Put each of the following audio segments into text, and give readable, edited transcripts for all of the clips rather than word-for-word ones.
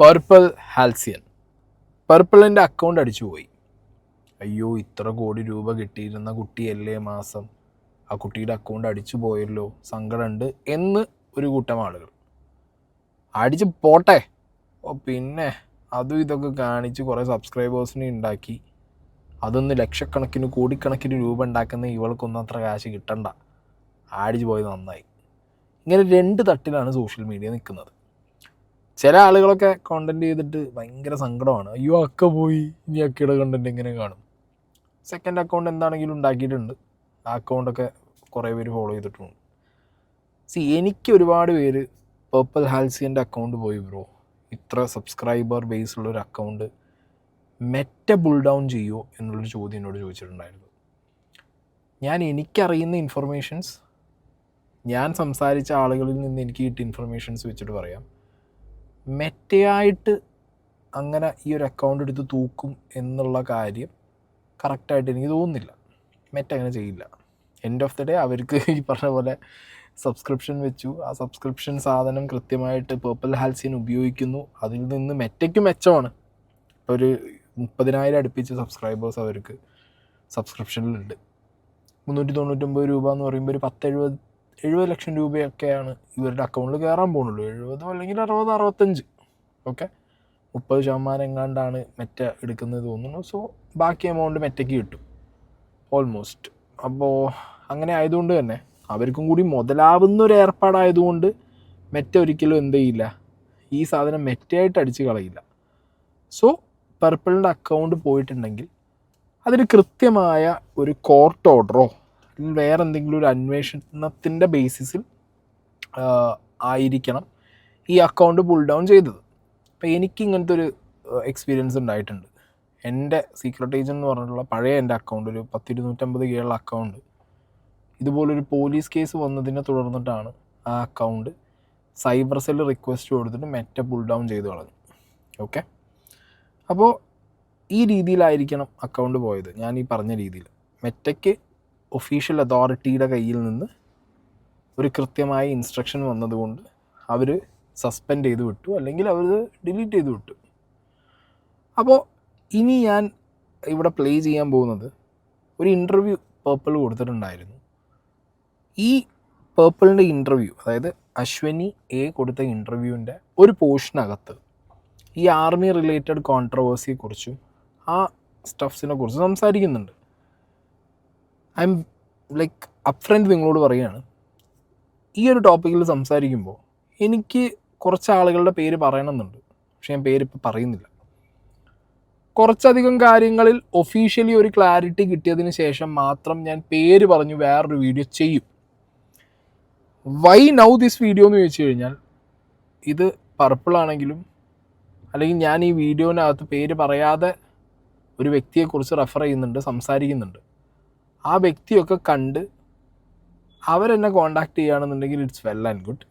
Purple ഹാൽസിയൻ. പർപ്പിളിൻ്റെ account അടിച്ചുപോയി. അയ്യോ, ഇത്ര കോടി രൂപ കിട്ടിയിരുന്ന കുട്ടിയല്ലേ മാസം, ആ കുട്ടിയുടെ അക്കൗണ്ട് അടിച്ചു പോയല്ലോ, സങ്കടമുണ്ട് എന്ന് ഒരു കൂട്ടം ആളുകൾ. അടിച്ച് പോട്ടെ, പിന്നെ അതും ഇതൊക്കെ കാണിച്ച് കുറേ സബ്സ്ക്രൈബേഴ്സിനെ ഉണ്ടാക്കി അതൊന്ന് ലക്ഷക്കണക്കിന് കോടിക്കണക്കിന് രൂപ ഉണ്ടാക്കുന്ന ഇവൾക്കൊന്നും അത്ര കാശ് കിട്ടണ്ട, അടിച്ചു പോയത് നന്നായി. ഇങ്ങനെ രണ്ട് തട്ടിലാണ് സോഷ്യൽ മീഡിയ നിൽക്കുന്നത്. ചില ആളുകളൊക്കെ കോണ്ടന്റ് ചെയ്തിട്ട് ഭയങ്കര സങ്കടമാണ്. അയ്യോ അക്ക പോയി, ഇനി അക്കയുടെ കണ്ടന്റ് എങ്ങനെ കാണും. സെക്കൻഡ് അക്കൗണ്ട് എന്താണെങ്കിലും ഉണ്ടാക്കിയിട്ടുണ്ട്, ആ അക്കൗണ്ടൊക്കെ കുറേ പേര് ഫോളോ ചെയ്തിട്ടുണ്ട്. എനിക്ക് ഒരുപാട് പേര് പർപ്പിൾ ഹാൽസിയൻ്റെ അക്കൗണ്ട് പോയി ബ്രോ, ഇത്ര സബ്സ്ക്രൈബർ ബേസുള്ളൊരു അക്കൗണ്ട് മെറ്റ ബുൾ ഡൗൺ ചെയ്യുമോ എന്നുള്ളൊരു ചോദ്യം എന്നോട് ചോദിച്ചിട്ടുണ്ടായിരുന്നു. എനിക്കറിയുന്ന ഇൻഫർമേഷൻസ്, ഞാൻ സംസാരിച്ച ആളുകളിൽ നിന്ന് എനിക്ക് കിട്ടിയ ഇൻഫർമേഷൻസ് വെച്ചിട്ട് പറയാം. മെറ്റയായിട്ട് അങ്ങനെ ഈ ഒരു അക്കൗണ്ട് എടുത്ത് തൂക്കും എന്നുള്ള കാര്യം കറക്റ്റായിട്ട് എനിക്ക് തോന്നുന്നില്ല. മെറ്റ അങ്ങനെ ചെയ്യില്ല. എൻഡ് ഓഫ് ദ ഡേ അവർക്ക് ഈ പറഞ്ഞ പോലെ സബ്സ്ക്രിപ്ഷൻ വെച്ചു, ആ സബ്സ്ക്രിപ്ഷൻ സാധനം കൃത്യമായിട്ട് പർപ്പിൾ ഹാൽസിയൻ ഉപയോഗിക്കുന്നു, അതിൽ നിന്ന് മെറ്റയ്ക്ക് മെച്ചമാണ്. ഒരു 30,000 അടുപ്പിച്ച് സബ്സ്ക്രൈബേഴ്സ് അവർക്ക് സബ്സ്ക്രിപ്ഷനിലുണ്ട്. 399 രൂപ എന്ന് പറയുമ്പോൾ ഒരു 70 ലക്ഷം രൂപയൊക്കെയാണ് ഇവരുടെ അക്കൗണ്ടിൽ കയറാൻ പോകുന്നുള്ളൂ. 70 അല്ലെങ്കിൽ 60, 65, ഓക്കെ, 30% എങ്ങാണ്ടാണ് മെറ്റ എടുക്കുന്നത് തോന്നുന്നു. സോ ബാക്കി എമൗണ്ട് മെറ്റയ്ക്ക് കിട്ടും ഓൾമോസ്റ്റ്. അപ്പോൾ അങ്ങനെ ആയതുകൊണ്ട് തന്നെ അവർക്കും കൂടി മുതലാവുന്ന ഒരു ഏർപ്പാടായതുകൊണ്ട് മെറ്റ ഒരിക്കലും എന്ത് ചെയ്യില്ല, ഈ സാധനം മെറ്റയായിട്ട് അടിച്ച് കളയില്ല. സോ പർപ്പിളിൻ്റെ അക്കൗണ്ട് പോയിട്ടുണ്ടെങ്കിൽ അതിന് കൃത്യമായ ഒരു കോർട്ട് ഓർഡറോ വേറെ എന്തെങ്കിലും ഒരു അന്വേഷണത്തിൻ്റെ ബേസിസിൽ ആയിരിക്കണം ഈ അക്കൗണ്ട് പുൾ ഡൗൺ ചെയ്തത്. അപ്പോൾ എനിക്ക് ഇങ്ങനത്തെ ഒരു എക്സ്പീരിയൻസ് ഉണ്ടായിട്ടുണ്ട്. എൻ്റെ സീക്രട്ട് ഏജൻറ്റ് എന്ന് പറഞ്ഞിട്ടുള്ള പഴയ എൻ്റെ അക്കൗണ്ട്, ഒരു 250 കീഴുള്ള അക്കൗണ്ട്, ഇതുപോലൊരു പോലീസ് കേസ് വന്നതിനെ തുടർന്നിട്ടാണ് ആ അക്കൗണ്ട് സൈബർ സെൽ റിക്വസ്റ്റ് കൊടുത്തിട്ട് മെറ്റ പുൾ ഡൗൺ ചെയ്ത് കളഞ്ഞു. ഓക്കെ, അപ്പോൾ ഈ രീതിയിലായിരിക്കണം അക്കൗണ്ട് പോയത്. ഞാൻ ഈ പറഞ്ഞ രീതിയിൽ മെറ്റയ്ക്ക് ഒഫീഷ്യൽ അതോറിറ്റിയുടെ കയ്യിൽ നിന്ന് ഒരു കൃത്യമായ ഇൻസ്ട്രക്ഷൻ വന്നതുകൊണ്ട് അവർ സസ്പെൻഡ് ചെയ്ത് വിട്ടു, അല്ലെങ്കിൽ അവർ ഡിലീറ്റ് ചെയ്ത് വിട്ടു. അപ്പോൾ ഇനി ഞാൻ ഇവിടെ പ്ലേ ചെയ്യാൻ പോകുന്നത് ഒരു ഇൻ്റർവ്യൂ പർപ്പിൾ കൊടുത്തിട്ടുണ്ടായിരുന്നു. ഈ പർപ്പിളിൻ്റെ ഇൻ്റർവ്യൂ, അതായത് അശ്വനി എ കൊടുത്ത ഇൻ്റർവ്യൂവിൻ്റെ ഒരു പോർഷനകത്ത് ഈ ആർമി റിലേറ്റഡ് കോൺട്രവേഴ്സിയെക്കുറിച്ചും ആ സ്റ്റഫ്സിനെ കുറിച്ച് സംസാരിക്കുന്നുണ്ട്. ഐ എം ലൈക്ക് അപ്ഫ്രണ്ട് നിങ്ങളോട് പറയുകയാണ്, ഈ ഒരു ടോപ്പിക്കിൽ സംസാരിക്കുമ്പോൾ എനിക്ക് കുറച്ച് ആളുകളുടെ പേര് പറയണമെന്നുണ്ട്, പക്ഷെ ഞാൻ പേരിപ്പോൾ പറയുന്നില്ല. കുറച്ചധികം കാര്യങ്ങളിൽ ഒഫീഷ്യലി ഒരു ക്ലാരിറ്റി കിട്ടിയതിന് ശേഷം മാത്രം ഞാൻ പേര് പറഞ്ഞു വേറൊരു വീഡിയോ ചെയ്യും. വൈ നൗ ദിസ് വീഡിയോ എന്ന് ചോദിച്ചു കഴിഞ്ഞാൽ, ഇത് പർപ്പിളാണെങ്കിലും അല്ലെങ്കിൽ ഞാൻ ഈ വീഡിയോനകത്ത് പേര് പറയാതെ ഒരു വ്യക്തിയെക്കുറിച്ച് റെഫർ ചെയ്യുന്നുണ്ട്, സംസാരിക്കുന്നുണ്ട്. ആ വ്യക്തിയൊക്കെ കണ്ട് അവരെന്നെ കോണ്ടാക്ട് ചെയ്യുകയാണെന്നുണ്ടെങ്കിൽ ഇറ്റ്സ് വെൽ ആൻഡ് ഗുഡ്.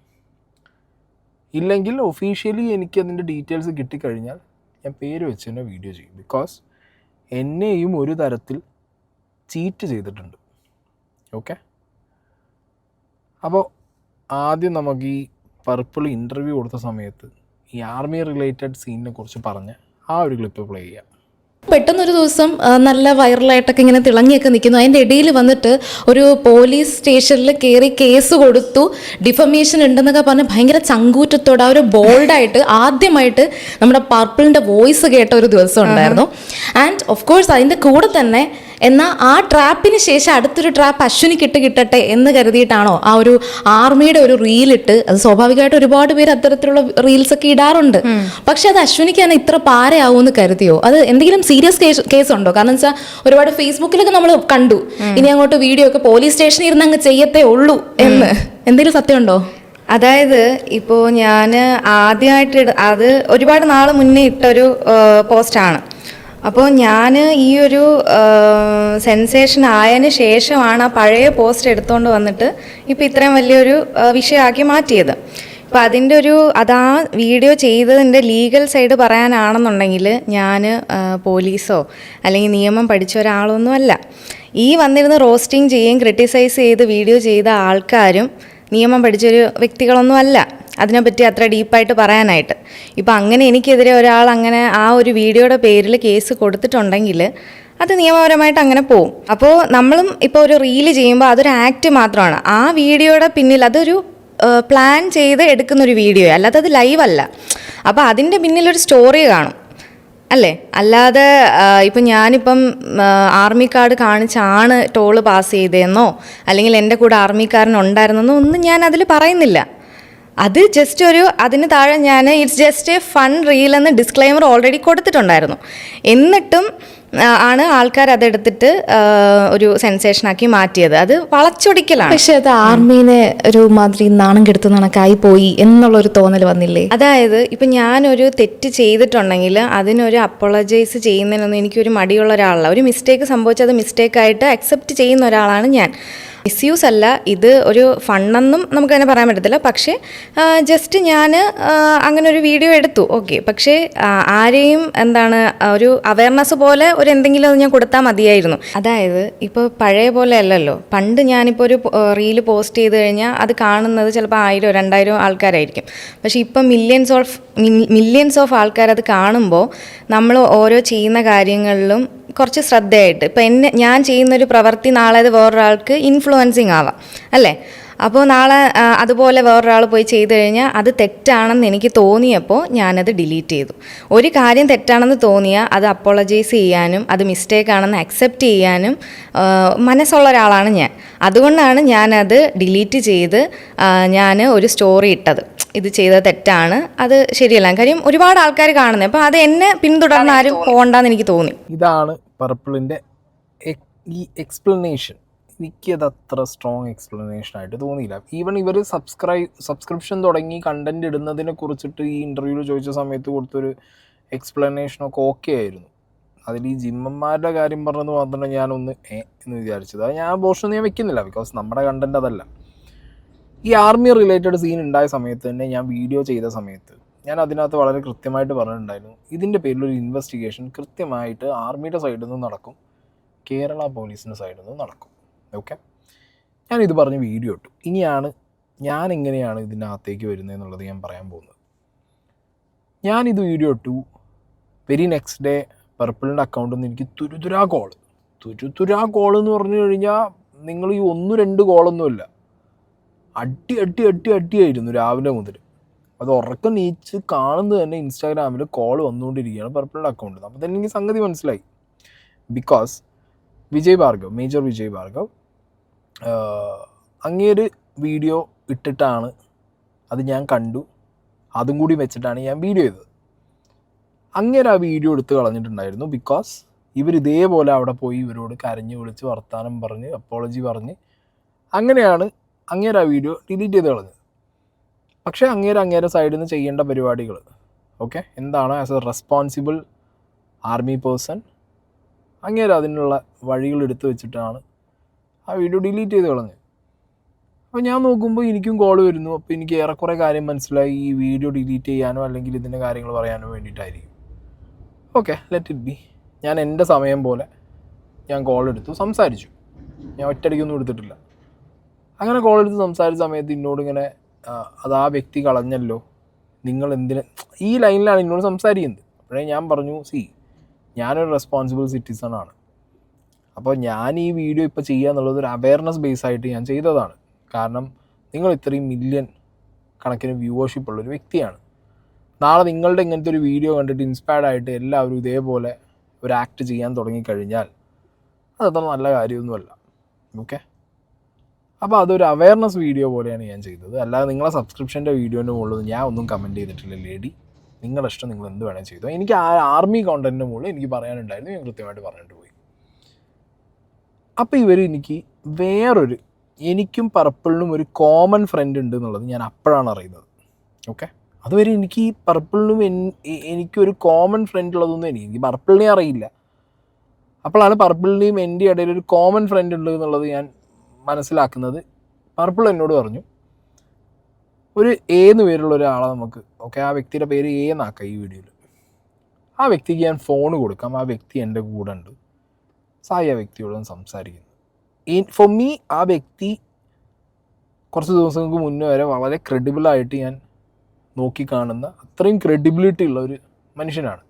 ഇല്ലെങ്കിൽ ഒഫീഷ്യലി എനിക്ക് അതിൻ്റെ ഡീറ്റെയിൽസ് കിട്ടിക്കഴിഞ്ഞാൽ ഞാൻ പേര് വെച്ച് തന്നെ വീഡിയോ ചെയ്യും. ബിക്കോസ് എന്നെയും ഒരു തരത്തിൽ ചീറ്റ് ചെയ്തിട്ടുണ്ട്. ഓക്കെ, അപ്പോൾ ആദ്യം നമുക്ക് ഈ പർപ്പിൾ ഇൻ്റർവ്യൂ കൊടുത്ത സമയത്ത് ഈ ആർമി റിലേറ്റഡ് സീനിനെ കുറിച്ച് പറഞ്ഞ് ആ ഒരു ക്ലിപ്പ് പ്ലേ ചെയ്യാം. പെട്ടെന്നൊരു ദിവസം നല്ല വൈറലായിട്ടൊക്കെ ഇങ്ങനെ തിളങ്ങിയൊക്കെ നിൽക്കുന്നു. അതിൻ്റെ ഇടയിൽ വന്നിട്ട് ഒരു പോലീസ് സ്റ്റേഷനിൽ കയറി കേസ് കൊടുത്തു, ഡിഫമേഷൻ ഉണ്ടെന്നൊക്കെ പറഞ്ഞ് ഭയങ്കര ചങ്കൂറ്റത്തോടെ ആ ഒരു ബോൾഡായിട്ട് ആദ്യമായിട്ട് നമ്മുടെ പർപ്പിളിൻ്റെ വോയിസ് കേട്ട ഒരു ദിവസം ഉണ്ടായിരുന്നു. ആൻഡ് ഓഫ് കോഴ്സ് അതിൻ്റെ കൂടെ തന്നെ എന്നാൽ ആ ട്രാപ്പിന് ശേഷം അടുത്തൊരു ട്രാപ്പ് അശ്വിനിക്ക് കിട്ടട്ടെ എന്ന് കരുതിയിട്ടാണോ ആ ഒരു ആർമിയുടെ ഒരു റീലിട്ട്, അത് സ്വാഭാവികമായിട്ട് ഒരുപാട് പേര് അത്തരത്തിലുള്ള റീൽസൊക്കെ ഇടാറുണ്ട്. പക്ഷെ അത് അശ്വിനിക്കാണ് ഇത്ര പാരയാവുമെന്ന് കരുതിയോ? അത് എന്തെങ്കിലും സീരിയസ് കേസ് ഉണ്ടോ? കാരണം വെച്ചാൽ ഒരുപാട് ഫേസ്ബുക്കിലൊക്കെ നമ്മൾ കണ്ടു, ഇനി അങ്ങോട്ട് വീഡിയോ ഒക്കെ പോലീസ് സ്റ്റേഷനിൽ ഇരുന്ന് അങ്ങ് ചെയ്യത്തേ ഉള്ളൂ എന്ന്. എന്തെങ്കിലും സത്യമുണ്ടോ? അതായത് ഇപ്പോൾ ഞാൻ ആദ്യമായിട്ട് അത് ഒരുപാട് നാൾ മുന്നേ ഇട്ടൊരു പോസ്റ്റാണ്. അപ്പോൾ ഞാൻ ഈ ഒരു സെൻസേഷൻ ആയതിന് ശേഷമാണ് ആ പഴയ പോസ്റ്റ് എടുത്തുകൊണ്ട് വന്നിട്ട് ഇപ്പോൾ ഇത്രയും വലിയൊരു വിഷയമാക്കി മാറ്റിയത്. അപ്പോൾ അതിൻ്റെ അതാ വീഡിയോ ചെയ്തതിൻ്റെ ലീഗൽ സൈഡ് പറയാനാണെന്നുണ്ടെങ്കിൽ ഞാൻ പോലീസോ അല്ലെങ്കിൽ നിയമം പഠിച്ച ഒരാളൊന്നുമല്ല. ഈ വന്നിരുന്ന് റോസ്റ്റിംഗ് ചെയ്യുകയും ക്രിട്ടിസൈസ് ചെയ്ത് വീഡിയോ ചെയ്ത ആൾക്കാരും നിയമം പഠിച്ചൊരു വ്യക്തികളൊന്നും അല്ല. അതിനെപ്പറ്റി അത്ര ഡീപ്പായിട്ട് പറയാനായിട്ട്. ഇപ്പം അങ്ങനെ എനിക്കെതിരെ ഒരാൾ അങ്ങനെ ആ ഒരു വീഡിയോയുടെ പേരിൽ കേസ് കൊടുത്തിട്ടുണ്ടെങ്കിൽ അത് നിയമപരമായിട്ട് അങ്ങനെ പോവും. അപ്പോൾ നമ്മളും ഇപ്പോൾ ഒരു റീല് ചെയ്യുമ്പോൾ അതൊരു ആക്ട് മാത്രമാണ്. ആ വീഡിയോയുടെ പിന്നിൽ അതൊരു പ്ലാൻ ചെയ്ത് എടുക്കുന്നൊരു വീഡിയോ, അല്ലാതെ അത് ലൈവല്ല. അപ്പോൾ അതിൻ്റെ പിന്നിലൊരു സ്റ്റോറി കാണും അല്ലേ? അല്ലാതെ ഇപ്പം ഞാനിപ്പം ആർമി കാർഡ് കാണിച്ചാണ് ടോള് പാസ് ചെയ്തതെന്നോ അല്ലെങ്കിൽ എൻ്റെ കൂടെ ആർമിക്കാരൻ ഉണ്ടായിരുന്നെന്നോ ഒന്നും ഞാൻ അതിൽ പറയുന്നില്ല. അത് ജസ്റ്റ് അതിന് താഴെ ഞാൻ it's just A fun reel എന്ന് ഡിസ്ക്ലെയിമർ ഓൾറെഡി കൊടുത്തിട്ടുണ്ടായിരുന്നു. എന്നിട്ടും ആണ് ആൾക്കാർ അതെടുത്തിട്ട് ഒരു സെൻസേഷനാക്കി മാറ്റിയത്. അത് വളച്ചൊടിക്കലാണ്. പക്ഷെ അത് ആർമീനെ ഒരു മാതിരി നാണം കെടുത്തു കണക്കായി പോയി എന്നുള്ളൊരു തോന്നൽ വന്നില്ലേ? അതായത് ഇപ്പം ഞാനൊരു തെറ്റ് ചെയ്തിട്ടുണ്ടെങ്കിൽ അതിനൊരു അപ്പോളജൈസ് ചെയ്യുന്നതിനൊന്നും എനിക്കൊരു മടിയുള്ള ഒരാളല്ല. ഒരു മിസ്റ്റേക്ക് സംഭവിച്ചത് മിസ്റ്റേക്കായിട്ട് അക്സെപ്റ്റ് ചെയ്യുന്ന ഒരാളാണ് ഞാൻ. മിസ്യൂസ് അല്ല, ഇത് ഒരു ഫണ്ണെന്നും നമുക്കതിനെ പറയാൻ പറ്റത്തില്ല. പക്ഷേ ജസ്റ്റ് ഞാൻ അങ്ങനെ ഒരു വീഡിയോ എടുത്തു, ഓക്കെ. പക്ഷേ ആരെയും ഒരു അവയർനെസ് പോലെ ഒരു എന്തെങ്കിലും അത് ഞാൻ കൊടുത്താൽ മതിയായിരുന്നു. അതായത് ഇപ്പോൾ പഴയ പോലെ അല്ലല്ലോ. പണ്ട് ഞാനിപ്പോൾ ഒരു റീല് പോസ്റ്റ് ചെയ്ത് കഴിഞ്ഞാൽ അത് കാണുന്നത് ചിലപ്പോൾ 1000-2000 ആൾക്കാരായിരിക്കും. പക്ഷേ ഇപ്പം മില്യൺസ് ഓഫ് ആൾക്കാർ അത് കാണുമ്പോൾ നമ്മൾ ഓരോ ചെയ്യുന്ന കാര്യങ്ങളിലും കുറച്ച് ശ്രദ്ധയായിട്ട്, ഇപ്പം ഞാൻ ചെയ്യുന്നൊരു പ്രവൃത്തി നാളെ അത് വേറൊരാൾക്ക് ഇൻഫ്ലുവൻസിങ് ആവാം അല്ലേ? അപ്പോൾ നാളെ അതുപോലെ വേറൊരാൾ പോയി ചെയ്തു കഴിഞ്ഞാൽ അത് തെറ്റാണെന്ന് എനിക്ക് തോന്നിയപ്പോൾ ഞാനത് ഡിലീറ്റ് ചെയ്തു. ഒരു കാര്യം തെറ്റാണെന്ന് തോന്നിയാൽ അത് അപ്പോളജൈസ് ചെയ്യാനും അത് മിസ്റ്റേക്കാണെന്ന് അക്സെപ്റ്റ് ചെയ്യാനും മനസ്സുള്ള ഒരാളാണ് ഞാൻ. അതുകൊണ്ടാണ് ഞാനത് ഡിലീറ്റ് ചെയ്ത് ഞാൻ ഒരു സ്റ്റോറി ഇട്ടത്. ഇത് ചെയ്തത് തെറ്റാണ്, അത് ശരിയല്ല. കാര്യം ഒരുപാട് ആൾക്കാർ കാണുന്നത്. അപ്പോൾ അത് എന്നെ പിന്തുടർന്ന് ആരും പോകണ്ടെന്ന് എനിക്ക് തോന്നി. ഇതാണ് പർപ്പിളിൻ്റെ ഈ എക്സ്പ്ലനേഷൻ. എനിക്കത് അത്ര സ്ട്രോങ് എക്സ്പ്ലനേഷൻ ആയിട്ട് തോന്നിയില്ല. ഈവൻ ഇവർ സബ്സ്ക്രിപ്ഷൻ തുടങ്ങി കണ്ടന്റ് ഇടുന്നതിനെ കുറിച്ചിട്ട് ഈ ഇൻ്റർവ്യൂവിൽ ചോദിച്ച സമയത്ത് കൊടുത്തൊരു എക്സ്പ്ലനേഷനൊക്കെ ഓക്കെ ആയിരുന്നു. അതിൽ ഈ ജിമ്മന്മാരുടെ കാര്യം പറഞ്ഞത് മാത്രമേ ഞാനൊന്ന് എന്ന് വിചാരിച്ചത്. അത് ഞാൻ പോർഷൻ ഞാൻ വെക്കുന്നില്ല, ബിക്കോസ് നമ്മുടെ കണ്ടന്റ് അതല്ല. ഈ ആർമി റിലേറ്റഡ് സീൻ ഉണ്ടായ സമയത്ത് തന്നെ ഞാൻ വീഡിയോ ചെയ്ത സമയത്ത് ഞാൻ അതിനകത്ത് വളരെ കൃത്യമായിട്ട് പറഞ്ഞിട്ടുണ്ടായിരുന്നു, ഇതിൻ്റെ പേരിലൊരു ഇൻവെസ്റ്റിഗേഷൻ കൃത്യമായിട്ട് ആർമിയുടെ സൈഡിൽ നിന്ന് നടക്കും, കേരള പോലീസിൻ്റെ സൈഡിൽ നിന്ന് നടക്കും. ഓക്കെ, ഞാനിത് പറഞ്ഞ് വീഡിയോ ഇട്ടു. ഇനിയാണ് ഞാൻ എങ്ങനെയാണ് ഇതിനകത്തേക്ക് വരുന്നതെന്നുള്ളത് ഞാൻ പറയാൻ പോകുന്നത്. ഞാനിത് വീഡിയോ ഇട്ടു. വെരി നെക്സ്റ്റ് ഡേ പർപ്പിളിൻ്റെ അക്കൗണ്ടിൽ നിന്ന് എനിക്ക് തുരുതുരാ കോൾ എന്ന് പറഞ്ഞു കഴിഞ്ഞാൽ നിങ്ങൾ ഈ 1-2 കോളൊന്നുമില്ല, അടിയായിരുന്നു രാവിലെ മുതൽ. അത് ഉറക്കം നീച്ച് കാണുന്നത് തന്നെ ഇൻസ്റ്റാഗ്രാമിൽ കോൾ വന്നുകൊണ്ടിരിക്കുകയാണ് പർപ്പിളിൻ്റെ അക്കൗണ്ടിൽ. അപ്പോൾ തന്നെ എനിക്ക് സംഗതി മനസ്സിലായി. ബിക്കോസ് മേജർ വിജയ് ഭാർഗവ് അങ്ങേര് വീഡിയോ ഇട്ടിട്ടാണ്, അത് ഞാൻ കണ്ടു, അതും കൂടി വെച്ചിട്ടാണ് ഞാൻ വീഡിയോ ചെയ്തത്. അങ്ങേര് ആ വീഡിയോ എടുത്ത് കളഞ്ഞിട്ടുണ്ടായിരുന്നു. ബിക്കോസ് ഇതേപോലെ അവിടെ പോയി ഇവരോട് കരഞ്ഞ് വിളിച്ച് വർത്താനം പറഞ്ഞ് അപ്പോളജി പറഞ്ഞ് അങ്ങനെയാണ് അങ്ങേര് ആ വീഡിയോ ഡിലീറ്റ് ചെയ്ത് കളഞ്ഞത്. പക്ഷേ അങ്ങേരെ സൈഡിൽ നിന്ന് ചെയ്യേണ്ട പരിപാടികൾ ഓക്കെ എന്താണ്, as A responsible army person അങ്ങേര് അതിനുള്ള വഴികൾ എടുത്തു വെച്ചിട്ടാണ് ആ വീഡിയോ ഡിലീറ്റ് ചെയ്ത് കളഞ്ഞത്. അപ്പോൾ ഞാൻ നോക്കുമ്പോൾ എനിക്കും കോൾ വരുന്നു. അപ്പോൾ എനിക്ക് ഏറെക്കുറെ കാര്യം മനസ്സിലായി, ഈ വീഡിയോ ഡിലീറ്റ് ചെയ്യാനോ അല്ലെങ്കിൽ ഇതിൻ്റെ കാര്യങ്ങൾ പറയാനോ വേണ്ടിയിട്ടായിരിക്കും. Okay, let it be. ഞാൻ എൻ്റെ സമയം പോലെ ഞാൻ കോൾ എടുത്തു, സംസാരിച്ചു. ഞാൻ ഒറ്റയടിക്കൊന്നും എടുത്തിട്ടില്ല. അങ്ങനെ കോൾ എടുത്ത് സംസാരിച്ച സമയത്ത് എന്നോട് ഇങ്ങനെ അത് ആ വ്യക്തി കളഞ്ഞല്ലോ, നിങ്ങൾ എന്തിന് ഈ ലൈനിലാണ് എന്നോട് സംസാരിക്കുന്നത്. അപ്പോഴേ ഞാൻ പറഞ്ഞു, ഞാനൊരു റെസ്പോൺസിബിൾ സിറ്റിസൺ ആണ്. അപ്പോൾ ഞാൻ ഈ വീഡിയോ ഇപ്പോൾ ചെയ്യുക എന്നുള്ളത് ഒരു അവയർനെസ് ബേസ് ആയിട്ട് ഞാൻ ചെയ്തതാണ്. കാരണം നിങ്ങൾ ഇത്രയും മില്യൺ കണക്കിന് വ്യൂവർഷിപ്പ് ഉള്ളൊരു വ്യക്തിയാണ്. നാളെ നിങ്ങളുടെ ഇങ്ങനത്തെ ഒരു വീഡിയോ കണ്ടിട്ട് ഇൻസ്പയർഡ് ആയിട്ട് എല്ലാവരും ഇതേപോലെ ഒരു ആക്ട് ചെയ്യാൻ തുടങ്ങിക്കഴിഞ്ഞാൽ അതത്ര നല്ല കാര്യമൊന്നുമല്ല. ഓക്കെ, അപ്പോൾ അതൊരു അവയർനെസ് വീഡിയോ പോലെയാണ് ഞാൻ ചെയ്തത്. അല്ലാതെ നിങ്ങളെ സബ്സ്ക്രിപ്ഷൻ്റെ വീഡിയോൻ്റെ മുകളിൽ ഞാൻ ഒന്നും കമൻറ്റ് ചെയ്തിട്ടില്ല. ലേഡി, നിങ്ങളുടെ ഇഷ്ടം, നിങ്ങൾ എന്ത് വേണമെങ്കിൽ ചെയ്തോ. എനിക്ക് ആ ആർമി കോണ്ടൻറ്റിൻ്റെ മുകളിൽ എനിക്ക് പറയാനുണ്ടായിരുന്നു, ഞാൻ കൃത്യമായിട്ട് പറഞ്ഞിട്ട് പോയി. അപ്പോൾ എനിക്ക് എനിക്കും പർപ്പിളിനും ഒരു കോമൺ ഫ്രണ്ട് ഉണ്ട് എന്നുള്ളത് ഞാൻ അപ്പോഴാണ് അറിയുന്നത്. ഓക്കെ, അതുവരെ എനിക്ക് ഈ പർപ്പിളിനും എനിക്കൊരു കോമൺ ഫ്രണ്ട് ഉള്ളതൊന്നും എനിക്ക് പർപ്പിളിനെ അറിയില്ല. അപ്പോഴാണ് പർപ്പിളിൻ്റെയും എൻ്റെ ഇടയിൽ ഒരു കോമൺ ഫ്രണ്ട് ഉണ്ട് എന്നുള്ളത് ഞാൻ മനസ്സിലാക്കുന്നത്. പർപ്പിൾ എന്നോട് പറഞ്ഞു, ഒരു എന്ന് പേരുള്ള ഒരാളെ നമുക്ക് ആ വ്യക്തിയുടെ പേര് എന്നാക്കാം ഈ വീഡിയോയിൽ. ആ വ്യക്തിക്ക് ഞാൻ ഫോൺ കൊടുക്കാം, ആ വ്യക്തി എൻ്റെ കൂടെ ഉണ്ട്, സായി ആ വ്യക്തിയോട് സംസാരിക്കുന്നു. ഫോർ മീ ആ വ്യക്തി കുറച്ച് ദിവസങ്ങൾക്ക് മുന്നേ വരെ വളരെ ക്രെഡിബിളായിട്ട് ഞാൻ നോക്കിക്കാണുന്ന അത്രയും ക്രെഡിബിലിറ്റി ഉള്ള ഒരു മനുഷ്യനാണ്.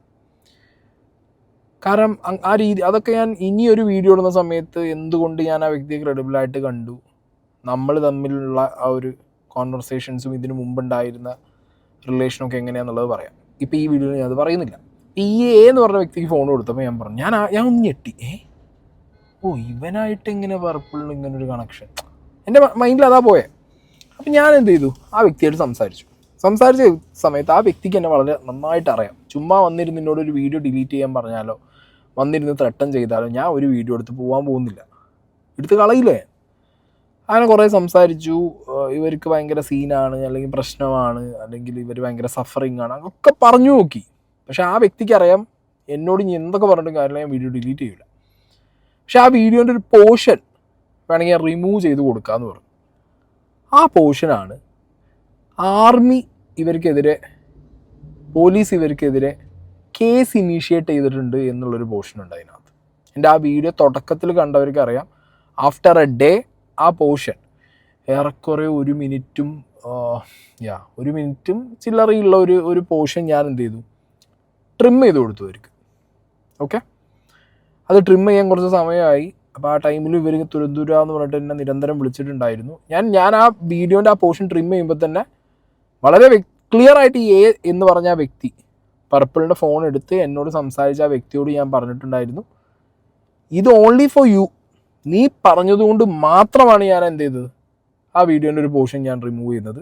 കാരണം ആ രീതി അതൊക്കെ ഞാൻ ഇനിയൊരു വീഡിയോ ഇടുന്ന സമയത്ത് എന്തുകൊണ്ട് ഞാൻ ആ വ്യക്തിയെ ക്രെഡിബിളായിട്ട് കണ്ടു, നമ്മൾ തമ്മിലുള്ള ആ ഒരു കോൺവെർസേഷൻസും ഇതിന് മുമ്പുണ്ടായിരുന്ന റിലേഷനൊക്കെ എങ്ങനെയാണെന്നുള്ളത് പറയാം. ഇപ്പോൾ ഈ വീഡിയോയിൽ ഞാൻ അത് പറയുന്നില്ല. ഈ എന്ന് പറഞ്ഞ വ്യക്തിക്ക് ഫോൺ കൊടുത്തപ്പോൾ ഞാൻ പറഞ്ഞു, ഞാൻ ഒന്ന് ഞെട്ടി. ഇവനായിട്ട് ഇങ്ങനെ പർപ്പിളിന് ഇങ്ങനൊരു കണക്ഷൻ എൻ്റെ മൈൻഡിൽ അതാ പോയെ. അപ്പം ഞാൻ എന്ത് ചെയ്തു, ആ വ്യക്തിയായിട്ട് സംസാരിച്ച സമയത്ത് ആ വ്യക്തിക്ക് എന്നെ വളരെ നന്നായിട്ട് അറിയാം. ചുമ്മാ വന്നിരുന്ന് എന്നോടൊരു വീഡിയോ ഡിലീറ്റ് ചെയ്യാൻ പറഞ്ഞാലോ വന്നിരുന്ന് ത്രട്ടൻ ചെയ്താലോ ഞാൻ ഒരു വീഡിയോ എടുത്ത് പോകാൻ പോകുന്നില്ല, എടുത്ത് കളയില്ലേ. അങ്ങനെ കുറേ സംസാരിച്ചു. ഇവർക്ക് ഭയങ്കര സീനാണ്, അല്ലെങ്കിൽ പ്രശ്നമാണ്, അല്ലെങ്കിൽ ഇവർ ഭയങ്കര സഫറിങ് ആണ്, അതൊക്കെ പറഞ്ഞു നോക്കി. പക്ഷെ ആ വ്യക്തിക്ക് അറിയാം എന്നോട് ഇനി എന്തൊക്കെ പറഞ്ഞിട്ടും കാര്യമില്ല, ഞാൻ വീഡിയോ ഡിലീറ്റ് ചെയ്യില്ല. പക്ഷെ ആ വീഡിയോൻ്റെ ഒരു പോർഷൻ വേണമെങ്കിൽ ഞാൻ റിമൂവ് ചെയ്ത് കൊടുക്കാമെന്ന് പറഞ്ഞു. ആ പോർഷനാണ് ആർമി ഇവർക്കെതിരെ, പോലീസ് ഇവർക്കെതിരെ കേസ് ഇനീഷ്യേറ്റ് ചെയ്തിട്ടുണ്ട് എന്നുള്ളൊരു പോർഷൻ ഉണ്ട് അതിനകത്ത്. എൻ്റെ ആ വീഡിയോ തുടക്കത്തിൽ കണ്ടവർക്ക് അറിയാം. ആഫ്റ്റർ എ ഡേ ആ പോർഷൻ ഏറെക്കുറെ 1 മിനിറ്റും ചില്ലറയുള്ള ഒരു പോർഷൻ ഞാൻ എന്ത് ചെയ്തു, ട്രിം ചെയ്ത് കൊടുത്തു അവർക്ക്. ഓക്കെ, അത് ട്രിം ചെയ്യാൻ കുറച്ച് സമയമായി. അപ്പോൾ ആ ടൈമിൽ ഇവർ തുരന്തുരാന്ന് പറഞ്ഞിട്ട് എന്നെ നിരന്തരം വിളിച്ചിട്ടുണ്ടായിരുന്നു. ഞാൻ ആ വീഡിയോൻ്റെ ആ പോർഷൻ ട്രിം ചെയ്യുമ്പോൾ തന്നെ വളരെ ക്ലിയർ ആയിട്ട് ഈ എന്ന് പറഞ്ഞ ആ വ്യക്തി പർപ്പിളിൻ്റെ ഫോൺ എടുത്ത് എന്നോട് സംസാരിച്ച ആ വ്യക്തിയോട് ഞാൻ പറഞ്ഞിട്ടുണ്ടായിരുന്നു, ഇത് ഓൺലി ഫോർ യു, നീ പറഞ്ഞതുകൊണ്ട് മാത്രമാണ് ഞാൻ എന്ത് ചെയ്തത് ആ വീഡിയോൻ്റെ ഒരു പോർഷൻ ഞാൻ റിമൂവ് ചെയ്യുന്നത്.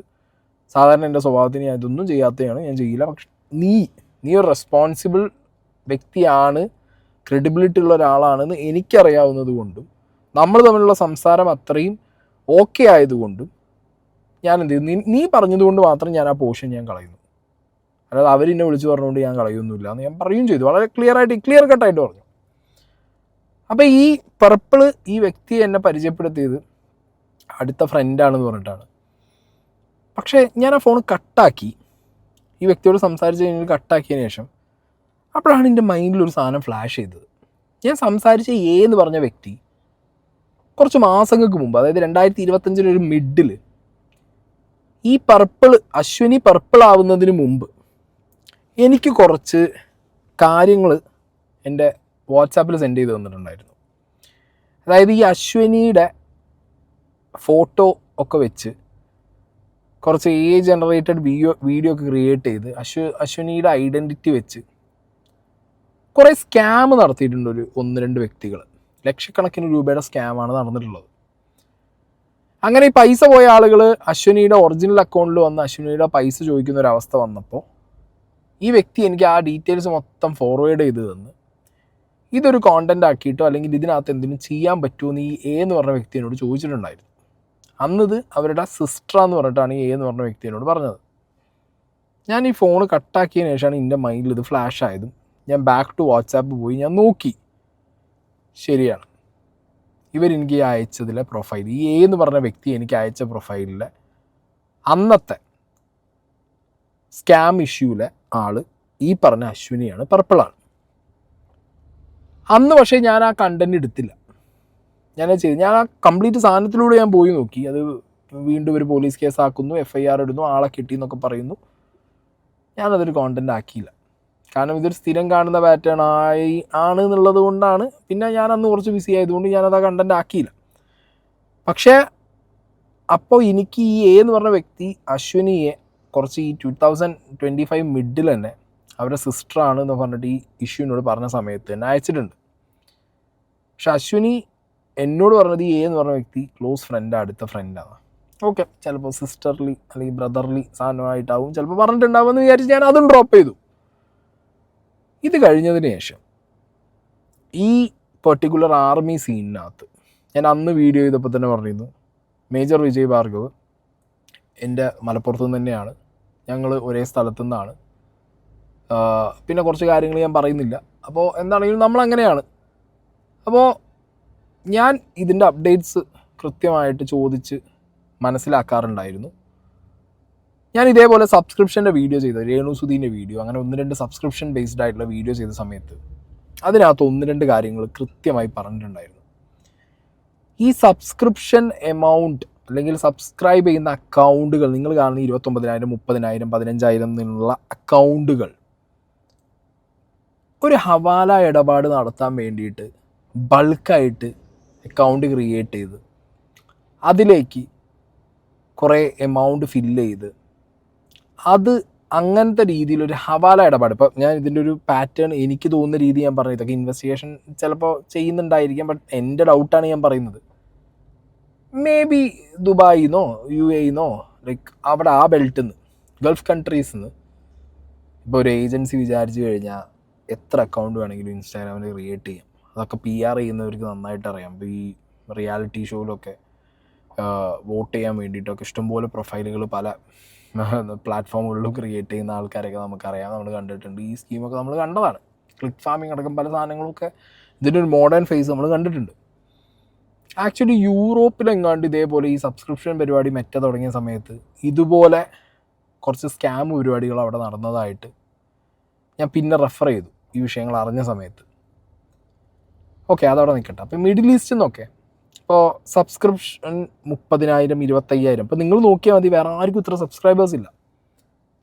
സാധാരണ എൻ്റെ സ്വഭാവത്തിന് ഞാൻ ഇതൊന്നും ചെയ്യാത്തതാണ്, ഞാൻ ചെയ്യില്ല. പക്ഷെ നീ ഒരു റെസ്പോൺസിബിൾ വ്യക്തിയാണ്, ക്രെഡിബിലിറ്റി ഉള്ള ഒരാളാണെന്ന് എനിക്കറിയാവുന്നത് കൊണ്ടും നമ്മൾ തമ്മിലുള്ള സംസാരം അത്രയും ഓക്കെ ആയതുകൊണ്ടും ഞാൻ എന്ത് ചെയ്തു, നീ പറഞ്ഞതുകൊണ്ട് മാത്രം ഞാൻ ആ പോർഷൻ ഞാൻ കളയുന്നു, അല്ലാതെ അവരെന്നെ വിളിച്ച് പറഞ്ഞുകൊണ്ട് ഞാൻ കളയൊന്നുമില്ല എന്ന് ഞാൻ പറയുകയും ചെയ്തു. വളരെ ക്ലിയർ കട്ടായിട്ട് പറഞ്ഞു. അപ്പോൾ ഈ പർപ്പിള് ഈ വ്യക്തിയെ എന്നെ പരിചയപ്പെടുത്തിയത് അടുത്ത ഫ്രണ്ടാണെന്ന് പറഞ്ഞിട്ടാണ്. പക്ഷേ ഞാൻ ആ ഫോൺ കട്ടാക്കി, ഈ വ്യക്തിയോട് സംസാരിച്ച് കഴിഞ്ഞ് കട്ടാക്കിയതിന് ശേഷം അപ്പോഴാണ് എൻ്റെ മൈൻഡിലൊരു സാധനം ഫ്ലാഷ് ചെയ്തത്. ഞാൻ സംസാരിച്ച എന്ന് പറഞ്ഞ വ്യക്തി കുറച്ച് മാസങ്ങൾക്ക് മുമ്പ്, അതായത് 2025 മിഡിൽ ഈ അശ്വിനി പർപ്പിളാവുന്നതിന് മുമ്പ് എനിക്ക് കുറച്ച് കാര്യങ്ങൾ എൻ്റെ വാട്സാപ്പിൽ സെൻഡ് ചെയ്ത് തന്നിട്ടുണ്ടായിരുന്നു. അതായത് ഈ അശ്വിനിയുടെ ഫോട്ടോ ഒക്കെ വെച്ച് കുറച്ച് ജനറേറ്റഡ് വീഡിയോ ഒക്കെ ക്രിയേറ്റ് ചെയ്ത് അശ്വിനിയുടെ ഐഡൻറ്റിറ്റി വെച്ച് കുറേ സ്കാം നടത്തിയിട്ടുണ്ട് 1-2 വ്യക്തികൾ. ലക്ഷക്കണക്കിന് രൂപയുടെ സ്കാമാണ് നടന്നിട്ടുള്ളത്. അങ്ങനെ ഈ പൈസ പോയ ആളുകൾ അശ്വിനിയുടെ ഒറിജിനൽ അക്കൗണ്ടിൽ വന്ന് അശ്വിനിയുടെ പൈസ ചോദിക്കുന്ന ഒരവസ്ഥ വന്നപ്പോൾ ഈ വ്യക്തി എനിക്ക് ആ ഡീറ്റെയിൽസ് മൊത്തം ഫോർവേഡ് ചെയ്ത് തന്ന് ഇതൊരു കോണ്ടന്റ് ആക്കിയിട്ടോ അല്ലെങ്കിൽ ഇതിനകത്ത് എന്തെങ്കിലും ചെയ്യാൻ പറ്റുമോ എന്ന് ഈ എന്ന് പറഞ്ഞ വ്യക്തി എന്നോട് ചോദിച്ചിട്ടുണ്ടായിരുന്നു. അന്നത് അവരുടെ സിസ്റ്റർ എന്ന് പറഞ്ഞിട്ടാണ് ഈ എന്ന് പറഞ്ഞ വ്യക്തി എന്നോട് പറഞ്ഞത്. ഞാൻ ഈ ഫോൺ കട്ടാക്കിയതിന് ശേഷമാണ് എൻ്റെ മൈൻഡിൽ ഇത് ഫ്ലാഷ് ആയതും ഞാൻ ബാക്ക് ടു വാട്സാപ്പ് പോയി ഞാൻ നോക്കി. ശരിയാണ്, ഇവരെനിക്ക് അയച്ചതിലെ പ്രൊഫൈൽ, ഈ എന്ന് പറഞ്ഞ വ്യക്തി എനിക്ക് അയച്ച പ്രൊഫൈലിലെ അന്നത്തെ സ്കാം ഇഷ്യൂവിലെ ആൾ ഈ പറഞ്ഞ അശ്വിനിയാണ്, പർപ്പിളാണ്. അന്ന് പക്ഷേ ഞാൻ ആ കണ്ടന്റ് എടുത്തില്ല. ഞാൻ ആ കംപ്ലീറ്റ് സാധനത്തിലൂടെ ഞാൻ പോയി നോക്കി. അത് വീണ്ടും ഒരു പോലീസ് കേസ് ആക്കുന്നു, FIR ഇടുന്നു, ആളെ കിട്ടി എന്നൊക്കെ പറയുന്നു. ഞാനതൊരു കോണ്ടന്റ് ആക്കിയില്ല. കാരണം ഇതൊരു സ്ഥിരം കാണുന്ന പാറ്റേൺ ആണ് എന്നുള്ളത് കൊണ്ടാണ്. പിന്നെ ഞാൻ അന്ന് കുറച്ച് ബിസി ആയതുകൊണ്ട് ഞാനത് ആ കണ്ടന്റ് ആക്കിയില്ല. പക്ഷേ അപ്പോൾ എനിക്ക് ഈ എന്ന് പറഞ്ഞ വ്യക്തി അശ്വിനിയെ കുറച്ച് ഈ 2025 മിഡിൽ തന്നെ അവരുടെ സിസ്റ്ററാണ് എന്ന് പറഞ്ഞിട്ട് ഈ ഇഷ്യൂനോട് പറഞ്ഞ സമയത്ത് തന്നെ അയച്ചിട്ടുണ്ട്. പക്ഷെ അശ്വിനി എന്നോട് പറഞ്ഞത് ഈ എന്ന് പറഞ്ഞ വ്യക്തി ക്ലോസ് ഫ്രണ്ട്, അടുത്ത ഫ്രണ്ടാണ്. ഓക്കെ, ചിലപ്പോൾ സിസ്റ്റർലി അല്ലെങ്കിൽ ബ്രദർലി സാധനമായിട്ടാവും ചിലപ്പോൾ പറഞ്ഞിട്ടുണ്ടാവുമെന്ന് വിചാരിച്ച് ഞാൻ അതും ഡ്രോപ്പ് ചെയ്തു. ഇത് കഴിഞ്ഞതിന് ശേഷം ഈ പെർട്ടിക്കുലർ ആർമി സീനിനകത്ത് ഞാൻ അന്ന് വീഡിയോ ചെയ്തപ്പോൾ തന്നെ പറഞ്ഞിരുന്നു, മേജർ വിജയ് ഭാർഗവ് എൻ്റെ മലപ്പുറത്തു നിന്ന് തന്നെയാണ്, ഞങ്ങൾ ഒരേ സ്ഥലത്തു നിന്നാണ്. പിന്നെ കുറച്ച് കാര്യങ്ങൾ ഞാൻ പറയുന്നില്ല. അപ്പോൾ എന്താണെങ്കിലും നമ്മളങ്ങനെയാണ്. അപ്പോൾ ഞാൻ ഇതിൻ്റെ അപ്ഡേറ്റ്സ് കൃത്യമായിട്ട് ചോദിച്ച് മനസ്സിലാക്കാറുണ്ടായിരുന്നു. ഞാൻ ഇതേപോലെ സബ്സ്ക്രിപ്ഷൻ്റെ വീഡിയോ ചെയ്ത രേണുസുധീൻ്റെ വീഡിയോ, അങ്ങനെ 1-2 സബ്സ്ക്രിപ്ഷൻ ബേസ്ഡ് ആയിട്ടുള്ള വീഡിയോ ചെയ്ത സമയത്ത് അതിനകത്ത് 1-2 കാര്യങ്ങൾ കൃത്യമായി പറഞ്ഞിട്ടുണ്ടായിരുന്നു. ഈ സബ്സ്ക്രിപ്ഷൻ എമൗണ്ട് അല്ലെങ്കിൽ സബ്സ്ക്രൈബ് ചെയ്യുന്ന അക്കൗണ്ടുകൾ, നിങ്ങൾ കാണുന്ന 29,000, 30,000, 15,000 എന്നുള്ള അക്കൗണ്ടുകൾ ഒരു ഹവാല ഇടപാട് നടത്താൻ വേണ്ടിയിട്ട് ബൾക്കായിട്ട് അക്കൗണ്ട് ക്രിയേറ്റ് ചെയ്ത് അതിലേക്ക് കുറേ എമൗണ്ട് ഫില്ല് ചെയ്ത് അത് അങ്ങനത്തെ രീതിയിലൊരു ഹവാല ഇടപാട്. ഇപ്പോൾ ഞാൻ ഇതിൻ്റെ ഒരു പാറ്റേൺ എനിക്ക് തോന്നുന്ന രീതി ഞാൻ പറഞ്ഞു. ഇതൊക്കെ ഇൻവെസ്റ്റിഗേഷൻ ചിലപ്പോൾ ചെയ്യുന്നുണ്ടായിരിക്കാം, ബട്ട് എൻ്റെ ഡൗട്ടാണ് ഞാൻ പറയുന്നത്. മേ ബി ദുബായിന്നോ UAE-ന്നോ ലൈക്ക് അവിടെ ആ ബെൽറ്റിൽ നിന്ന്, ഗൾഫ് കൺട്രീസിൽ നിന്ന് ഇപ്പോൾ ഒരു ഏജൻസി വിചാരിച്ചു കഴിഞ്ഞാൽ എത്ര അക്കൗണ്ട് വേണമെങ്കിലും ഇൻസ്റ്റാഗ്രാമിൽ ക്രിയേറ്റ് ചെയ്യാം. അതൊക്കെ PR ചെയ്യുന്നവർക്ക് നന്നായിട്ട് അറിയാം. ഇപ്പോൾ ഈ റിയാലിറ്റി ഷോയിലൊക്കെ വോട്ട് ചെയ്യാൻ വേണ്ടിയിട്ടൊക്കെ ഇഷ്ടംപോലെ പ്രൊഫൈലുകൾ പല പ്ലാറ്റ്ഫോമുകളിലും ക്രിയേറ്റ് ചെയ്യുന്ന ആൾക്കാരൊക്കെ നമുക്കറിയാം, നമ്മൾ കണ്ടിട്ടുണ്ട്. ഈ സ്കീമൊക്കെ നമ്മൾ കണ്ടതാണ്. ക്ലിക്ക് ഫാമിംഗ് അടക്കം പല സാധനങ്ങളൊക്കെ ഇതിൻ്റെ ഒരു മോഡേൺ ഫേസ് നമ്മൾ കണ്ടിട്ടുണ്ട്. ആക്ച്വലി യൂറോപ്പിലെങ്ങാണ്ട് ഇതേപോലെ ഈ സബ്സ്ക്രിപ്ഷൻ പരിപാടി മെറ്റ തുടങ്ങിയ സമയത്ത് ഇതുപോലെ കുറച്ച് സ്കാം പരിപാടികൾ അവിടെ നടന്നതായിട്ട് ഞാൻ പിന്നെ റെഫർ ചെയ്തു ഈ വിഷയങ്ങൾ അറിഞ്ഞ സമയത്ത്. ഓക്കെ, അതവിടെ നിൽക്കട്ടെ. അപ്പോൾ മിഡിൽ ഈസ്റ്റിൽ നിന്നൊക്കെ ഇപ്പോൾ സബ്സ്ക്രിപ്ഷൻ 30,000, 25,000. ഇപ്പോൾ നിങ്ങൾ നോക്കിയാൽ മതി, വേറെ ആർക്കും ഇത്ര സബ്സ്ക്രൈബേഴ്സ് ഇല്ല.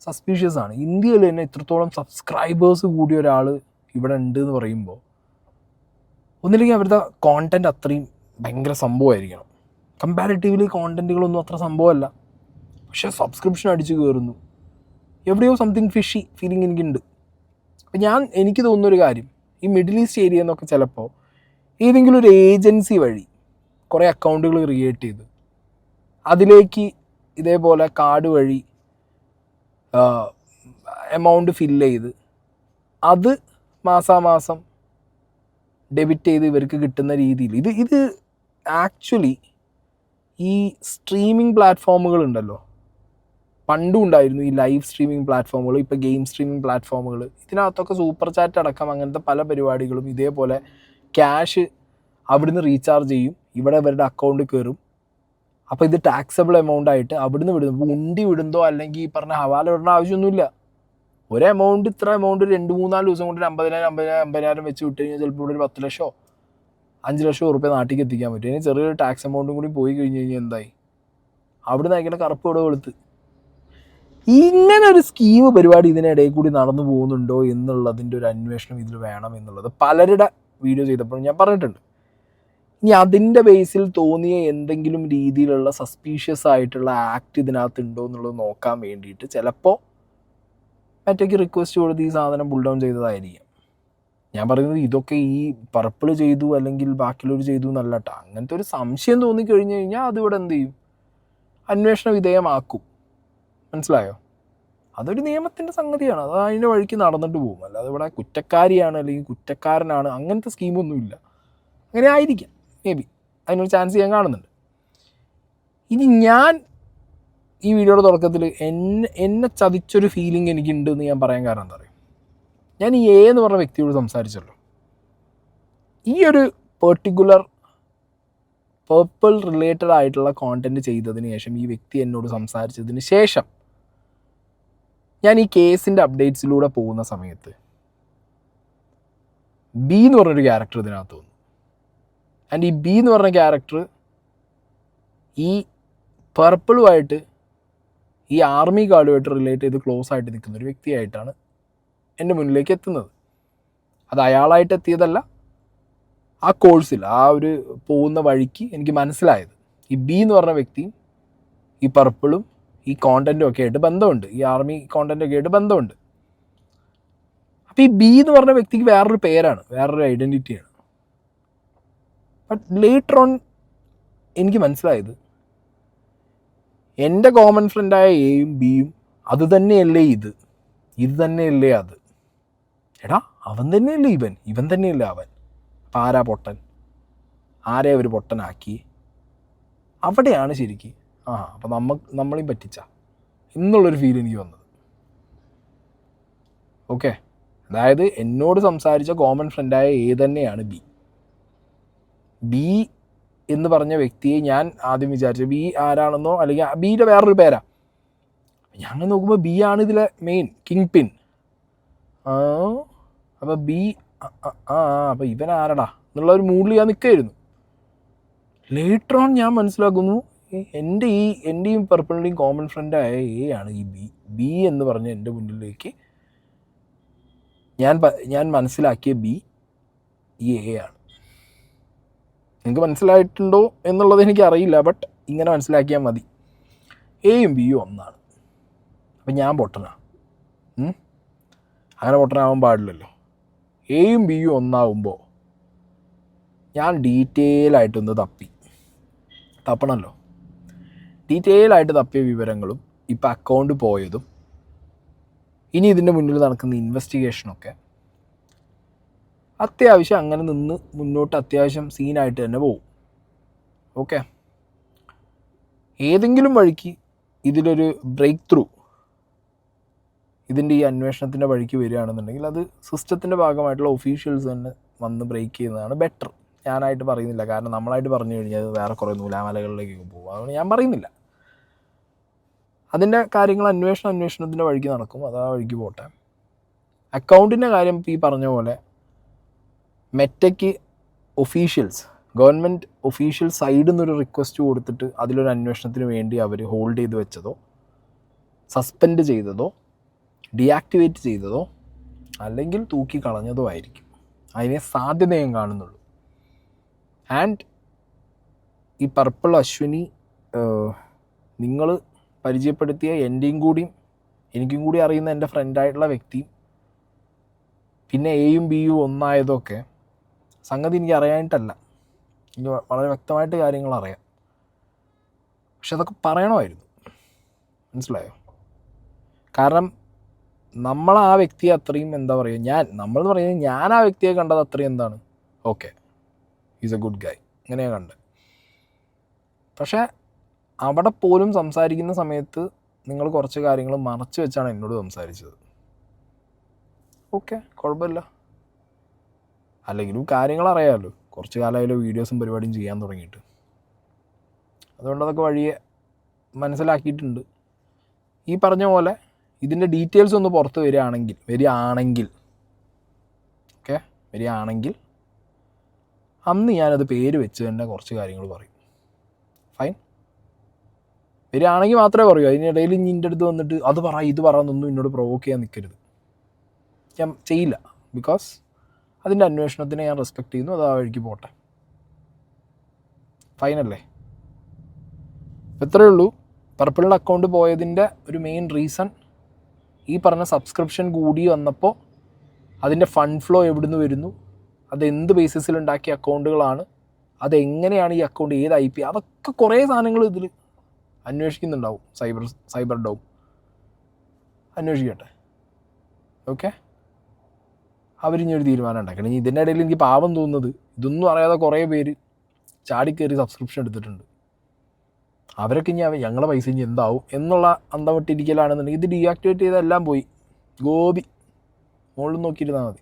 സസ്പീഷ്യസ് ആണ്. ഇന്ത്യയിൽ തന്നെ ഇത്രത്തോളം സബ്സ്ക്രൈബേഴ്സ് കൂടിയ ഒരാൾ ഇവിടെ ഉണ്ട് എന്ന് പറയുമ്പോൾ ഒന്നില്ലെങ്കിൽ അവരുടെ കോണ്ടൻറ്റ് അത്രയും ഭയങ്കര സംഭവമായിരിക്കണം. കമ്പാരിറ്റീവ്ലി കോണ്ടൻറ്റുകളൊന്നും അത്ര സംഭവമല്ല, പക്ഷേ സബ്സ്ക്രിപ്ഷൻ അടിച്ച് കയറുന്നു. എവിടെയോ സംതിങ് ഫിഷി ഫീലിംഗ് എനിക്കുണ്ട്. അപ്പം എനിക്ക് തോന്നുന്നൊരു കാര്യം, ഈ മിഡിൽ ഈസ്റ്റ് ഏരിയ എന്നൊക്കെ ചിലപ്പോൾ ഏതെങ്കിലും ഒരു ഏജൻസി വഴി കുറേ അക്കൗണ്ടുകൾ ക്രിയേറ്റ് ചെയ്ത് അതിലേക്ക് ഇതേപോലെ കാർഡ് വഴി എമൗണ്ട് ഫില്ല് ചെയ്ത് അത് മാസാമാസം ഡെബിറ്റ് ചെയ്ത് ഇവർക്ക് കിട്ടുന്ന രീതിയിൽ ഇത് ആക്ച്വലി ഈ സ്ട്രീമിംഗ് പ്ലാറ്റ്ഫോമുകളുണ്ടല്ലോ, പണ്ടും ഉണ്ടായിരുന്നു ഈ ലൈവ് സ്ട്രീമിംഗ് പ്ലാറ്റ്ഫോമുകൾ, ഇപ്പോൾ ഗെയിം സ്ട്രീമിംഗ് പ്ലാറ്റ്ഫോമുകൾ. ഇതിനകത്തൊക്കെ സൂപ്പർ ചാറ്റ് അടക്കം അങ്ങനത്തെ പല പരിപാടികളും ഇതേപോലെ ക്യാഷ് അവിടുന്ന് റീചാർജ് ചെയ്യും, ഇവിടെ ഇവരുടെ അക്കൗണ്ടിൽ കയറും. അപ്പോൾ ഇത് ടാക്സബിൾ എമൗണ്ട് ആയിട്ട് അവിടുന്ന് വിടുന്നു. ഇപ്പോൾ ഉണ്ടി വിടുന്നതോ അല്ലെങ്കിൽ ഈ പറഞ്ഞ ഹവാല വിടേണ്ട ആവശ്യമൊന്നുമില്ല. ഒരു എമൗണ്ട് ഇത്ര എമൗണ്ട് 2-3-4 ദിവസം കൊണ്ട് 50,000 വെച്ച് വിട്ട് കഴിഞ്ഞാൽ ചിലപ്പോൾ ഇവിടെ ഒരു 10 ലക്ഷമോ 5 ലക്ഷമോ റുപ്യ നാട്ടിലേക്ക് എത്തിക്കാൻ പറ്റും. ഇനി ചെറിയൊരു ടാക്സ് എമൗണ്ടും കൂടി പോയി കഴിഞ്ഞ് കഴിഞ്ഞാൽ എന്തായി? അവിടുന്ന് അയക്കേണ്ട കറുപ്പ് ഇവിടെ വെളുത്ത്. ഇങ്ങനെ ഒരു സ്കീം പരിപാടി ഇതിനിടയിൽ കൂടി നടന്നു പോകുന്നുണ്ടോ എന്നുള്ളതിൻ്റെ ഒരു അന്വേഷണം ഇതിൽ വേണം എന്നുള്ളത് പലരുടെ വീഡിയോ ചെയ്തപ്പോഴും ഞാൻ പറഞ്ഞിട്ടുണ്ട്. ഇനി അതിൻ്റെ ബേസിൽ തോന്നിയ എന്തെങ്കിലും രീതിയിലുള്ള സസ്പീഷ്യസ് ആയിട്ടുള്ള ആക്ട് ഇതിനകത്ത് ഉണ്ടോ എന്നുള്ളത് നോക്കാൻ വേണ്ടിയിട്ട് ചിലപ്പോൾ മറ്റേക്ക് റിക്വസ്റ്റ് കൊടുത്ത് ഈ സാധനം പുൾ ഡൗൺ ചെയ്തതായിരിക്കാം. ഞാൻ പറയുന്നത് ഇതൊക്കെ ഈ പർപ്പിൾ ചെയ്തു അല്ലെങ്കിൽ ബാക്കിയുള്ളവർ ചെയ്തു എന്നല്ല കേട്ടോ. അങ്ങനത്തെ ഒരു സംശയം തോന്നിക്കഴിഞ്ഞ് കഴിഞ്ഞാൽ അതിവിടെ എന്ത് ചെയ്യും, അന്വേഷണ വിധേയമാക്കും. മനസ്സിലായോ? അതൊരു നിയമത്തിൻ്റെ സംഗതിയാണ്, അത് അതിൻ്റെ വഴിക്ക് നടന്നിട്ട് പോകും. അല്ലാതെ ഇവിടെ കുറ്റക്കാരിയാണ് അല്ലെങ്കിൽ കുറ്റക്കാരനാണ് അങ്ങനത്തെ സ്കീമൊന്നുമില്ല. അങ്ങനെ ആയിരിക്കാം, മേ ബി അതിനൊരു ചാൻസ് ഞാൻ കാണുന്നുണ്ട്. ഇനി ഞാൻ ഈ വീഡിയോയുടെ തുടക്കത്തിൽ എന്നെ ചതിച്ചൊരു ഫീലിംഗ് എനിക്കുണ്ടെന്ന് ഞാൻ പറയാൻ കാരണം എന്താ പറയുക, ഞാൻ ഈ എന്ന് പറഞ്ഞ വ്യക്തിയോട് സംസാരിച്ചല്ലോ. ഈ ഒരു പെർട്ടിക്കുലർ പർപ്പിൾ റിലേറ്റഡ് ആയിട്ടുള്ള കോണ്ടൻറ്റ് ചെയ്തതിന് ശേഷം ഈ വ്യക്തി എന്നോട് സംസാരിച്ചതിന് ശേഷം ഞാൻ ഈ കേസിൻ്റെ അപ്ഡേറ്റ്സിലൂടെ പോകുന്ന സമയത്ത് ബി എന്ന് പറഞ്ഞൊരു ക്യാരക്ടർ ഇതിനകത്ത് വന്നു. ആൻഡ് ഈ ബി എന്ന് പറഞ്ഞ ക്യാരക്ടർ ഈ പർപ്പിളുമായിട്ട് ഈ ആർമി കാർഡുമായിട്ട് റിലേറ്റ് ചെയ്ത് ക്ലോസ് ആയിട്ട് നിൽക്കുന്ന ഒരു വ്യക്തിയായിട്ടാണ് എൻ്റെ മുന്നിലേക്ക് എത്തുന്നത്. അത് അയാളായിട്ട് എത്തിയതല്ല, ആ കോഴ്സിൽ ആ ഒരു പോകുന്ന വഴിക്ക് എനിക്ക് മനസ്സിലായത് ഈ ബി എന്ന് പറഞ്ഞ വ്യക്തിയും ഈ പർപ്പിളും ഈ കോണ്ടൻറ്റും ഒക്കെ ആയിട്ട് ബന്ധമുണ്ട്, ഈ ആർമി കോണ്ടൻറ്റൊക്കെ ആയിട്ട് ബന്ധമുണ്ട്. അപ്പോൾ ഈ ബി എന്ന് പറഞ്ഞ വ്യക്തിക്ക് വേറൊരു പേരാണ്, വേറൊരു ഐഡൻറ്റിറ്റിയാണ്. ബട്ട് ലേറ്റർ ഓൺ എനിക്ക് മനസ്സിലായത് എൻ്റെ കോമൺ ഫ്രണ്ടായ എയും ബിയും അത് തന്നെയല്ലേ ഇത് തന്നെയല്ലേ അത്. എടാ അവൻ തന്നെയല്ലേ ഇവൻ തന്നെയല്ലേ അവൻ. അപ്പം ആരാ പൊട്ടൻ, ആരെ അവർ പൊട്ടനാക്കി? അവിടെയാണ് ശരിക്ക് അപ്പം നമ്മളെയും പറ്റിച്ച എന്നുള്ളൊരു ഫീൽ എനിക്ക് വന്നത്. ഓക്കെ, അതായത് എന്നോട് സംസാരിച്ച കോമൺ ഫ്രണ്ടായ എ തന്നെയാണ് ബി എന്ന് പറഞ്ഞ വ്യക്തിയെ ഞാൻ ആദ്യം വിചാരിച്ചു ബി ആരാണെന്നോ അല്ലെങ്കിൽ ബിയുടെ വേറൊരു പേരാ. ഞാൻ നോക്കുമ്പോൾ ബി ആണ് ഇതിലെ മെയിൻ കിങ് പിൻ. അപ്പോൾ ബി അപ്പോൾ ഇവൻ ആരടാ എന്നുള്ള ഒരു മൂഡിൽ ഞാൻ നിൽക്കുകയായിരുന്നു. ലേറ്റർ ഓൺ ഞാൻ മനസ്സിലാക്കുന്നു എൻ്റെയും പർപ്പിളിൻ്റെയും കോമൺ ഫ്രണ്ടായ എ ആണ് ഈ ബി എന്ന് പറഞ്ഞ് എൻ്റെ മുന്നിലേക്ക് ഞാൻ മനസ്സിലാക്കിയ ബി ഈ എ ആണ്. നിങ്ങൾക്ക് മനസ്സിലായിട്ടുണ്ടോ എന്നുള്ളത് എനിക്കറിയില്ല, ബട്ട് ഇങ്ങനെ മനസ്സിലാക്കിയാൽ മതി. എയും ബിയും ഒന്നാണ്. അപ്പം ഞാൻ പൊട്ടനാ? അങ്ങനെ പൊട്ടനാവാൻ പാടില്ലല്ലോ. എയും ബിയും ഒന്നാവുമ്പോൾ ഞാൻ ഡീറ്റെയിലായിട്ടൊന്ന് തപ്പണമല്ലോ. ഡീറ്റെയിലായിട്ട് തപ്പിയ വിവരങ്ങളും ഇപ്പം അക്കൗണ്ട് പോയതും ഇനി ഇതിൻ്റെ മുന്നിൽ നടക്കുന്ന ഇൻവെസ്റ്റിഗേഷനൊക്കെ അത്യാവശ്യം അങ്ങനെ നിന്ന് മുന്നോട്ട് അത്യാവശ്യം സീനായിട്ട് തന്നെ പോകും. ഓക്കെ, ഏതെങ്കിലും വഴിക്ക് ഇതിലൊരു ബ്രേക്ക് ത്രൂ ഇതിൻ്റെ ഈ അന്വേഷണത്തിൻ്റെ വഴിക്ക് വരികയാണെന്നുണ്ടെങ്കിൽ അത് സിസ്റ്റത്തിൻ്റെ ഭാഗമായിട്ടുള്ള ഒഫീഷ്യൽസ് തന്നെ വന്ന് ബ്രേക്ക് ചെയ്യുന്നതാണ് ബെറ്റർ. ഞാനായിട്ട് പറയുന്നില്ല, കാരണം നമ്മളായിട്ട് പറഞ്ഞു കഴിഞ്ഞാൽ വേറെ കുറേ നൂലാമലകളിലേക്ക് പോകും. അതുകൊണ്ട് ഞാൻ പറയുന്നില്ല. അതിൻ്റെ കാര്യങ്ങൾ അന്വേഷണത്തിൻ്റെ വഴിക്ക് നടക്കും, അത് ആ വഴിക്ക് പോട്ടെ. അക്കൗണ്ടിൻ്റെ കാര്യം ഈ പറഞ്ഞ പോലെ മെറ്റയ്ക്ക് ഗവൺമെൻറ് ഒഫീഷ്യൽ സൈഡിൽ നിന്നൊരു റിക്വസ്റ്റ് കൊടുത്തിട്ട് അതിലൊരു അന്വേഷണത്തിന് വേണ്ടി അവർ ഹോൾഡ് ചെയ്ത് വെച്ചതോ സസ്പെൻഡ് ചെയ്തതോ ഡീആക്ടിവേറ്റ് ചെയ്തതോ അല്ലെങ്കിൽ തൂക്കി കളഞ്ഞതോ ആയിരിക്കും. അതിനെ സാധ്യതയും കാണുന്നുള്ളൂ. ആൻഡ് ഈ പർപ്പിൾ അശ്വിനി നിങ്ങൾ പരിചയപ്പെടുത്തിയ എനിക്കും കൂടി അറിയുന്ന എൻ്റെ ഫ്രണ്ടായിട്ടുള്ള വ്യക്തിയും പിന്നെ എയും ബിയും ഒന്നായതൊക്കെ സംഗതി എനിക്ക് അറിയാനായിട്ടല്ല, എനിക്ക് വളരെ വ്യക്തമായിട്ട് കാര്യങ്ങൾ അറിയാം. പക്ഷെ അതൊക്കെ പറയണമായിരുന്നു, മനസ്സിലായോ? കാരണം നമ്മൾ ആ വ്യക്തിയെ അത്രയും എന്താ പറയുക, നമ്മളെന്ന് പറയുന്നത് ഞാൻ ആ വ്യക്തിയെ കണ്ടത് അത്രയും എന്താണ്, ഓക്കെ, ഈസ് എ ഗുഡ് ഗായ്, അങ്ങനെയാണ് കണ്ടത്. പക്ഷേ അവിടെ പോലും സംസാരിക്കുന്ന സമയത്ത് നിങ്ങൾ കുറച്ച് കാര്യങ്ങൾ മറച്ചു വെച്ചാണ് എന്നോട് സംസാരിച്ചത്. ഓക്കെ, കുഴപ്പമില്ല. അല്ലെങ്കിലും കാര്യങ്ങൾ അറിയാമല്ലോ, കുറച്ച് കാലമായാലും വീഡിയോസും പരിപാടിയും ചെയ്യാൻ തുടങ്ങിയിട്ട്. അതുകൊണ്ട് അതൊക്കെ വഴിയെ മനസ്സിലാക്കിയിട്ടുണ്ട്. ഈ പറഞ്ഞ പോലെ ഇതിൻ്റെ ഡീറ്റെയിൽസ് ഒന്ന് പുറത്ത് വരികയാണെങ്കിൽ അന്ന് ഞാനത് പേര് വെച്ച് തന്നെ കുറച്ച് കാര്യങ്ങൾ പറയും. ഫൈൻ, വരികയാണെങ്കിൽ മാത്രമേ പറയൂ. അതിനിടയിൽ നിൻ്റെ അടുത്ത് വന്നിട്ട് അത് പറ ഇത് പറയാമെന്നൊന്നും എന്നോട് പ്രൊവോക്ക് ചെയ്യാൻ നിൽക്കരുത്. ഞാൻ ചെയ്യില്ല. ബിക്കോസ് അതിൻ്റെ അന്വേഷണത്തിനെ ഞാൻ റെസ്പെക്റ്റ് ചെയ്യുന്നു, അത് ആ വഴിക്ക് പോട്ടെ. ഫൈനല്ലേ? ഇത്രയേ ഉള്ളൂ. പർപ്പിളിൻ്റെ അക്കൗണ്ട് പോയതിൻ്റെ ഒരു മെയിൻ റീസൺ ഈ പറഞ്ഞ സബ്സ്ക്രിപ്ഷൻ കൂടി വന്നപ്പോൾ അതിൻ്റെ ഫണ്ട് ഫ്ലോ എവിടുന്ന് വരുന്നു, അത് എന്ത് ബേസിസിൽ ഉണ്ടാക്കിയ അക്കൗണ്ടുകളാണ്, അതെങ്ങനെയാണ് ഈ അക്കൗണ്ട്, ഏത് IP, അതൊക്കെ കുറേ സാധനങ്ങൾ ഇതിൽ അന്വേഷിക്കുന്നുണ്ടാവും. സൈബർ ഡോം അന്വേഷിക്കട്ടെ. ഓക്കെ, അവരിഞ്ഞൊരു തീരുമാനം ഉണ്ടാക്കണം. ഇതിൻ്റെ ഇടയിൽ എനിക്ക് പാവം തോന്നുന്നത്, ഇതൊന്നും അറിയാതെ കുറേ പേര് ചാടിക്കയറി സബ്സ്ക്രിപ്ഷൻ എടുത്തിട്ടുണ്ട്. അവരൊക്കെ ഇനി ഞങ്ങളെ പൈസ ഇനി എന്താവും എന്നുള്ള അന്തം വിട്ടിരിക്കലാണെന്നുണ്ടെങ്കിൽ ഇത് ഡീആക്ടിവേറ്റ് ചെയ്തെല്ലാം പോയി. ഗോപി മുകളിൽ നോക്കിയിരുന്നാൽ മതി.